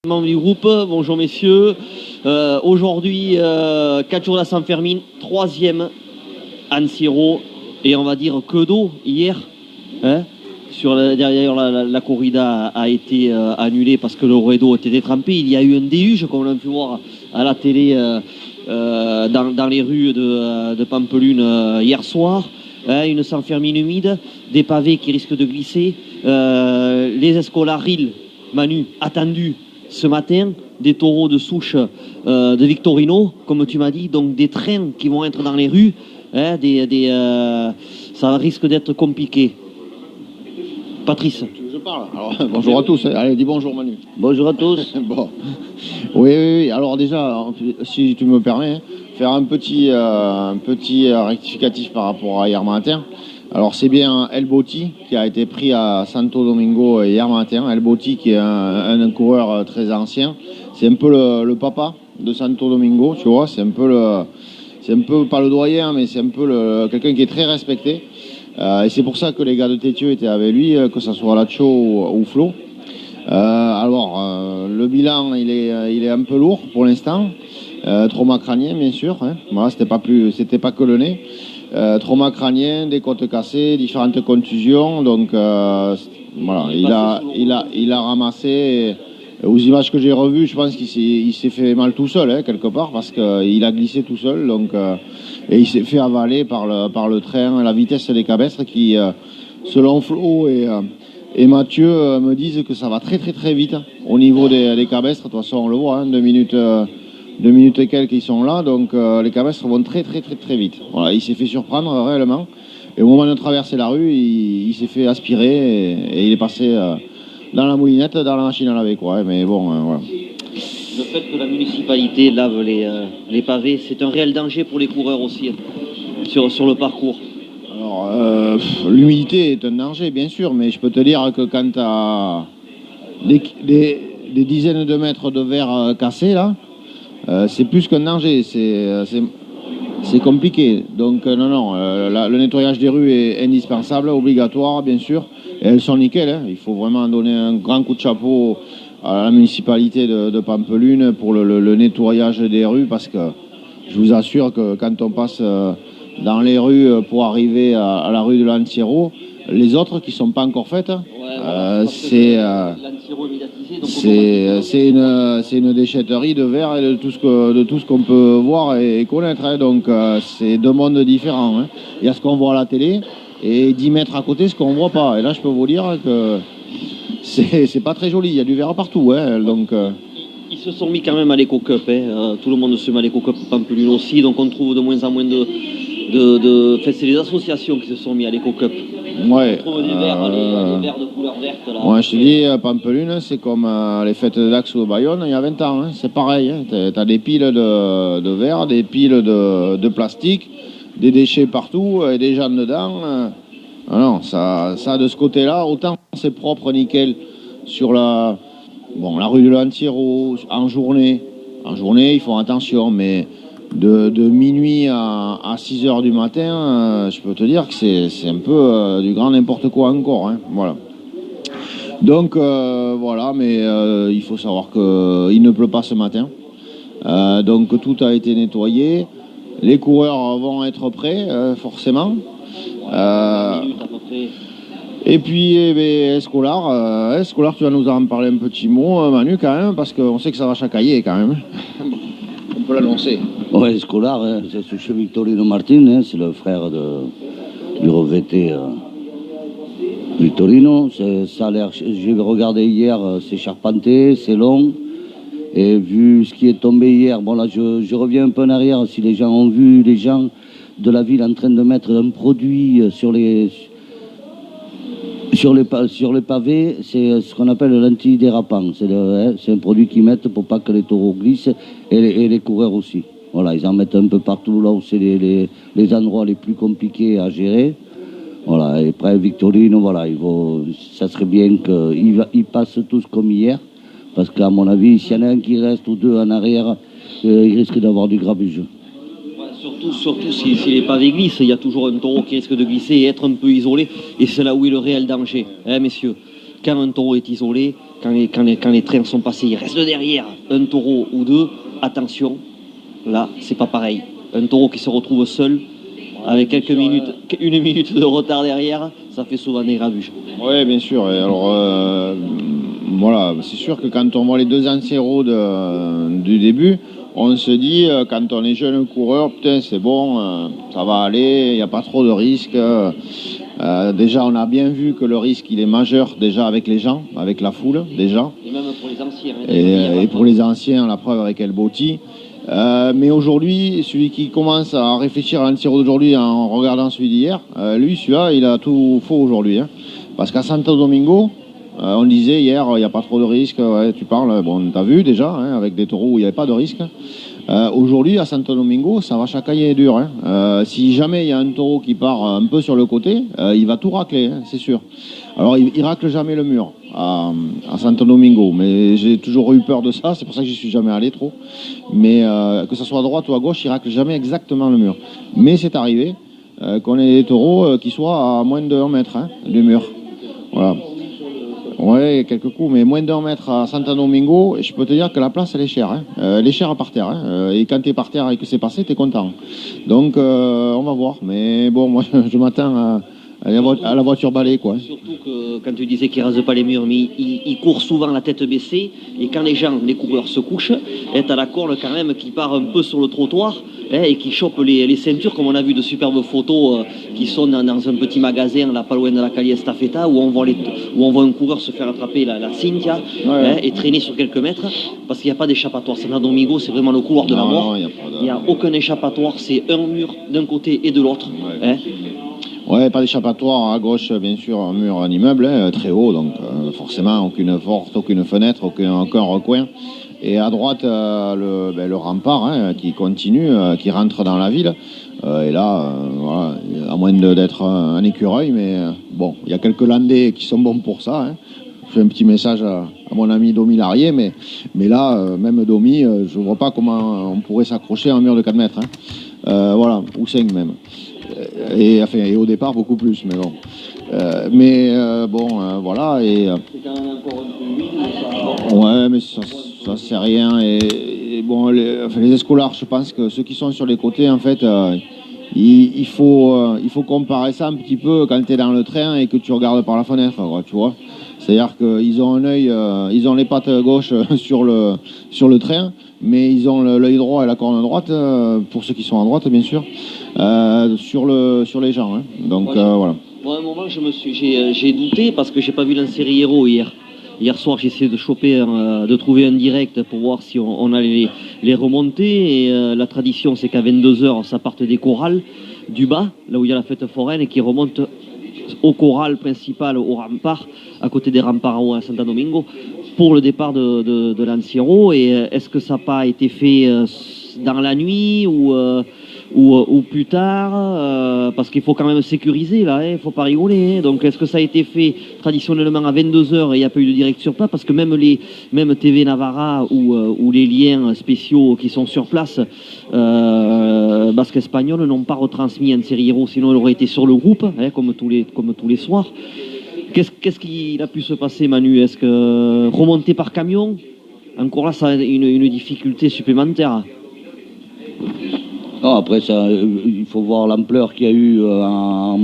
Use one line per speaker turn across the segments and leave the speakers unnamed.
Membres du groupe, bonjour messieurs. Aujourd'hui, 4 jours de la San Fermin, 3e Anne-Siro, et on va dire que d'eau hier. Hein, derrière la corrida a été annulée parce que le Ruedo était détrempé. Il y a eu un déluge, comme on a pu voir à la télé dans les rues de Pampelune hier soir. Une San Fermin humide, des pavés qui risquent de glisser, les escolarils, Manu, attendus ce matin, des taureaux de souche de Victorino, comme tu m'as dit, donc des trains qui vont être dans les rues, ça risque d'être compliqué. Patrice.
Je parle. Alors, bonjour à tous. Allez, dis bonjour Manu.
Bonjour à tous.
Bon. Oui. Alors déjà, si tu me permets, faire un petit rectificatif par rapport à hier matin. Alors c'est bien El Botti qui a été pris à Santo Domingo hier matin. El Botti qui est un coureur très ancien. C'est un peu le papa de Santo Domingo, tu vois. C'est un peu pas le doyen, mais c'est un peu quelqu'un qui est très respecté. Et c'est pour ça que les gars de Tétieux étaient avec lui, que ce soit Lacho ou Flo. Le bilan il est un peu lourd pour l'instant. Trauma crânien bien sûr. Hein. Voilà, c'était pas que le nez. Trauma crânien, des côtes cassées, différentes contusions. Donc voilà, il a ramassé. Aux images que j'ai revues, je pense qu'il s'est fait mal tout seul, hein, quelque part, parce qu'il a glissé tout seul. Donc, et il s'est fait avaler par le train, la vitesse des cabestres qui, selon Flo et Mathieu, me disent que ça va très très très vite au niveau des cabestres. De toute façon, on le voit, hein, 2 minutes et quelques ils sont là, donc les cabestres vont très très très très vite. Voilà, il s'est fait surprendre réellement. Et au moment de traverser la rue, il s'est fait aspirer et il est passé dans la moulinette, dans la machine à laver, quoi. Mais bon, voilà.
Le fait que la municipalité lave les pavés, c'est un réel danger pour les coureurs aussi sur le parcours.
Alors, l'humidité est un danger, bien sûr, mais je peux te dire que quand tu as des dizaines de mètres de verre cassés, là, c'est plus qu'un danger, c'est compliqué. Donc, le nettoyage des rues est indispensable, obligatoire, bien sûr. Et elles sont nickel, hein. Il faut vraiment donner un grand coup de chapeau à la municipalité de Pampelune pour le nettoyage des rues, parce que je vous assure que quand on passe dans les rues pour arriver à la rue de l'Antiero, les autres qui ne sont pas encore faites, c'est une déchetterie de verre et de tout ce qu'on peut voir et connaître, hein. Donc c'est deux mondes différents, hein. Il y a ce qu'on voit à la télé et 10 mètres à côté ce qu'on ne voit pas. Et là je peux vous dire que c'est pas très joli, il y a du verre partout, hein. Donc,
ils se sont mis quand même à l'éco-cup, hein. Tout le monde se met à l'éco-cup, Pampelune aussi, donc on trouve de moins en moins c'est les associations qui se sont mis à l'éco-cup.
Ouais,
on trouve des verres, les verres de couleur verte là.
Ouais, je te dis, Pampelune, c'est comme les fêtes de Dax ou de Bayonne il y a 20 ans, hein. C'est pareil, hein. T'as des piles de verre, des piles de plastique, des déchets partout et des gens dedans. Non, ça de ce côté-là, autant c'est propre, nickel, sur la rue de l'Antiero, en journée. En journée, ils font attention, mais de minuit à 6 h du matin, je peux te dire que c'est un peu du grand n'importe quoi encore, hein. Voilà. Donc, voilà, mais il faut savoir qu'il ne pleut pas ce matin. Donc, tout a été nettoyé. Les coureurs vont être prêts, forcément. Et puis, Escolar, tu vas nous en parler un petit mot, Manu, quand même, parce qu'on sait que ça va chacailler, quand même. On peut l'annoncer.
Ouais, Escolar, hein, c'est chez Victorino Martin, hein, c'est le frère du regretté Victorino. Ça a l'air, j'ai regardé hier, c'est charpenté, c'est long. Et vu ce qui est tombé hier, bon là je reviens un peu en arrière, si les gens ont vu les gens de la ville en train de mettre un produit sur les pavés, c'est ce qu'on appelle l'antidérapant. C'est un produit qu'ils mettent pour pas que les taureaux glissent et les coureurs aussi. Voilà, ils en mettent un peu partout là où c'est les endroits les plus compliqués à gérer. Voilà, et après Victorino, voilà, ça serait bien qu'ils passent tous comme hier. Parce qu'à mon avis, s'il y en a un qui reste ou deux en arrière, il risque d'avoir du grabuge.
Ouais, surtout si les pavés glissent, il y a toujours un taureau qui risque de glisser et être un peu isolé. Et c'est là où est le réel danger, hein, messieurs. Quand un taureau est isolé, quand les trains sont passés, il reste derrière un taureau ou deux, attention, là, c'est pas pareil. Un taureau qui se retrouve seul, avec une minute de retard derrière, ça fait souvent des grabuges.
Oui, bien sûr. Et alors, voilà, c'est sûr que quand on voit les deux anciéraux du début, on se dit, quand on est jeune coureur, putain, c'est bon, ça va aller, il n'y a pas trop de risques. Déjà, on a bien vu que le risque, il est majeur déjà avec les gens, avec la foule, déjà.
Et même pour les anciens.
Et pour les anciens, la preuve avec El Botti. Mais aujourd'hui, celui qui commence à réfléchir à l'Anciero d'aujourd'hui en regardant celui d'hier, lui, celui-là, il a tout faux aujourd'hui. Hein. Parce qu'à Santo Domingo, on disait hier, il n'y a pas trop de risques. Ouais, tu parles, bon, t'as vu déjà, hein, avec des taureaux où il n'y avait pas de risque. Aujourd'hui, à Santo Domingo, ça va chacailler dur. Hein. Si jamais il y a un taureau qui part un peu sur le côté, il va tout racler, hein, c'est sûr. Alors, il racle jamais le mur à Santo Domingo, mais j'ai toujours eu peur de ça, c'est pour ça que j'y suis jamais allé trop. Mais que ce soit à droite ou à gauche, il racle jamais exactement le mur. Mais c'est arrivé qu'on ait des taureaux qui soient à moins de 1 mètre hein, du mur. Voilà. Ouais, quelques coups, mais moins d'1 mètre à Santo Domingo, je peux te dire que la place, elle est chère. Hein. Elle est chère par terre. Hein. Et quand tu es par terre et que c'est passé, tu es content. Donc, on va voir. Mais bon, moi, je m'attends à la voiture balai, quoi.
Surtout que quand tu disais qu'il ne rase pas les murs, mais il court souvent la tête baissée. Et quand les coureurs se couchent, tu as la corde quand même qui part un peu sur le trottoir et qui chope les ceintures, comme on a vu de superbes photos qui sont dans un petit magasin, là, pas loin de la Calle Estafeta, où on voit un coureur se faire attraper la Cintia et traîner sur quelques mètres, parce qu'il n'y a pas d'échappatoire. Santo Domingo, c'est vraiment le couloir de la mort. Il n'y a aucun échappatoire, c'est un mur d'un côté et de l'autre.
Ouais, pas d'échappatoire à gauche, bien sûr, un mur, un immeuble, hein, très haut, donc forcément aucune porte, aucune fenêtre, aucun recoin. Et à droite, le rempart hein, qui continue, qui rentre dans la ville. Et là, voilà, à moins d'être un écureuil, mais bon, il y a quelques landais qui sont bons pour ça. Hein. Je fais un petit message à mon ami Domi Larrier, mais là, même Domi, je ne vois pas comment on pourrait s'accrocher à un mur de 4 mètres. Hein. Voilà, ou 5 même. Et au départ, beaucoup plus, mais bon. Voilà. Et, ouais, mais ça c'est rien. Et bon, les escolards, je pense que ceux qui sont sur les côtés, en fait, il faut comparer ça un petit peu quand tu es dans le train et que tu regardes par la fenêtre, quoi, tu vois. C'est-à-dire qu'ils ont un œil, ils ont les pattes gauches sur le train, mais ils ont l'œil droit et la corne droite, pour ceux qui sont à droite, bien sûr, sur les gens. Hein. Donc, voilà.
Moi, à un moment, j'ai douté parce que j'ai pas vu l'Anceriero hier. Hier soir, j'ai essayé de trouver un direct pour voir si on allait les remonter. Et la tradition, c'est qu'à 22h, ça parte des chorales du bas, là où il y a la fête foraine, et qui remonte au choral principal, au rempart, à côté des remparts à Santo Domingo, pour le départ de l'Anciero. Et est-ce que ça n'a pas été fait dans la nuit ou plus tard, parce qu'il faut quand même sécuriser là, il ne faut pas rigoler. Hein. Donc est-ce que ça a été fait traditionnellement à 22h et il n'y a pas eu de direct sur place, parce que même TV Navarra ou les liens spéciaux qui sont sur place, basque espagnol, n'ont pas retransmis Anceriero, sinon il aurait été sur le groupe, hein, comme tous les soirs. Qu'est-ce qu'il a pu se passer, Manu? Est-ce que remonter par camion, encore là, ça a une difficulté supplémentaire?
Non, après, il faut voir l'ampleur qu'il y a eu en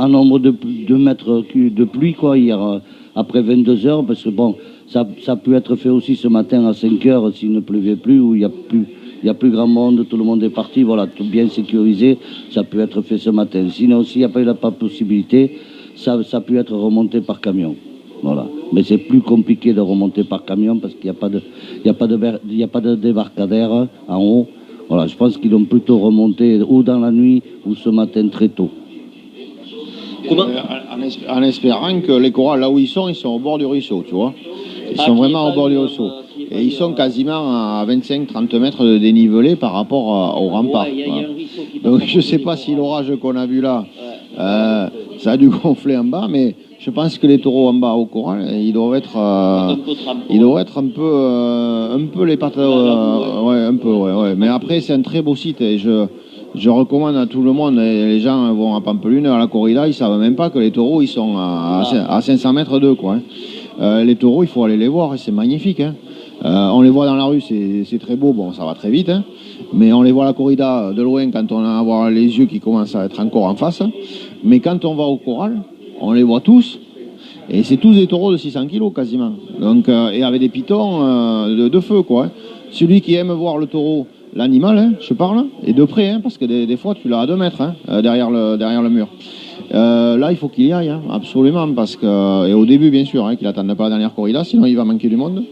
nombre de mètres de pluie quoi, hier, après 22h, parce que bon, ça a pu être fait aussi ce matin à 5h s'il ne pleuvait plus, où il y a plus grand monde, tout le monde est parti, voilà, tout bien sécurisé, ça peut être fait ce matin. Sinon, s'il n'y a pas eu la possibilité, ça a pu être remonté par camion. Voilà. Mais c'est plus compliqué de remonter par camion parce qu'il n'y a pas de débarcadère en haut. Voilà, je pense qu'ils l'ont plutôt remonté ou dans la nuit ou ce matin très tôt.
Comment
en espérant que les chorales, là où ils sont au bord du ruisseau, tu vois. Ils sont vraiment au bord du ruisseau. Et ils sont quasiment à 25-30 mètres de dénivelé par rapport au rempart. Donc je ne sais pas si l'orage qu'on a vu là, ça a dû gonfler en bas, mais je pense que les taureaux en bas au corral, ils doivent être un peu les pattes, ouais. Mais après c'est un très beau site et je recommande à tout le monde. Les gens vont à Pampelune, à la corrida, ils savent même pas que les taureaux ils sont à 500 mètres d'eux, quoi. Les taureaux, il faut aller les voir, et c'est magnifique. Hein. On les voit dans la rue, c'est très beau, bon, ça va très vite. Hein. Mais on les voit à la corrida de loin quand on a à voir les yeux qui commencent à être encore en face. Mais quand on va au corral, on les voit tous. Et c'est tous des taureaux de 600 kilos quasiment. Donc, et avec des pitons de feu, quoi. Hein. Celui qui aime voir le taureau, l'animal, hein, je parle, et de près, hein, parce que des fois tu l'as à 2 mètres hein, derrière le mur. Là, il faut qu'il y aille, hein, absolument, parce que, et au début, bien sûr, hein, qu'il n'attende pas la dernière corrida, sinon il va manquer du monde.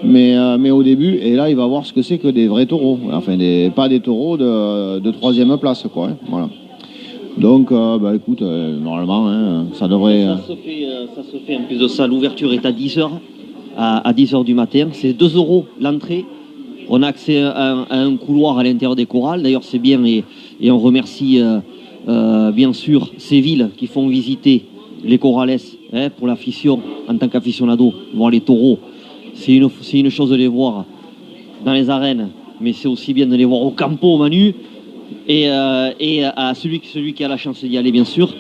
Mais au début, et là, il va voir ce que c'est que des vrais taureaux. Enfin, pas des taureaux de 3e place, quoi. Hein, voilà. Donc, écoute, normalement, hein, ça devrait...
Ça se fait, en plus de ça, l'ouverture est à 10h, à 10h du matin. C'est 2 € l'entrée. On a accès à un couloir à l'intérieur des chorales. D'ailleurs, c'est bien, et on remercie bien sûr ces villes qui font visiter les chorales hein, pour l'afición, en tant qu'aficionado, voir les taureaux. C'est une chose de les voir dans les arènes, mais c'est aussi bien de les voir au campo, Manu, et à celui qui a la chance d'y aller, bien sûr,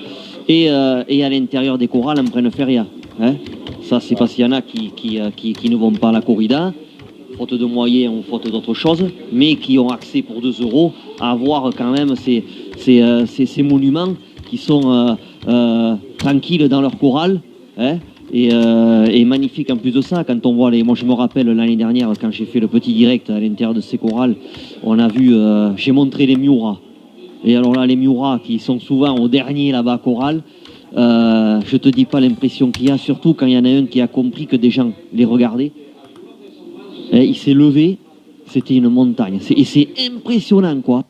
et à l'intérieur des chorales en pleine feria. Hein. Ça, c'est parce qu'il y en a qui ne vont pas à la corrida, faute de moyens ou faute d'autre chose, mais qui ont accès pour 2 € à voir quand même ces monuments qui sont tranquilles dans leur chorale, hein, et magnifiques en plus de ça. Quand on voit moi je me rappelle l'année dernière, quand j'ai fait le petit direct à l'intérieur de ces chorales, on a vu, j'ai montré les Miura. Et alors là, les Miura qui sont souvent au dernier là-bas chorale, je te dis pas l'impression qu'il y a, surtout quand il y en a un qui a compris que des gens les regardaient. Et il s'est levé, c'était une montagne. Et c'est impressionnant, quoi.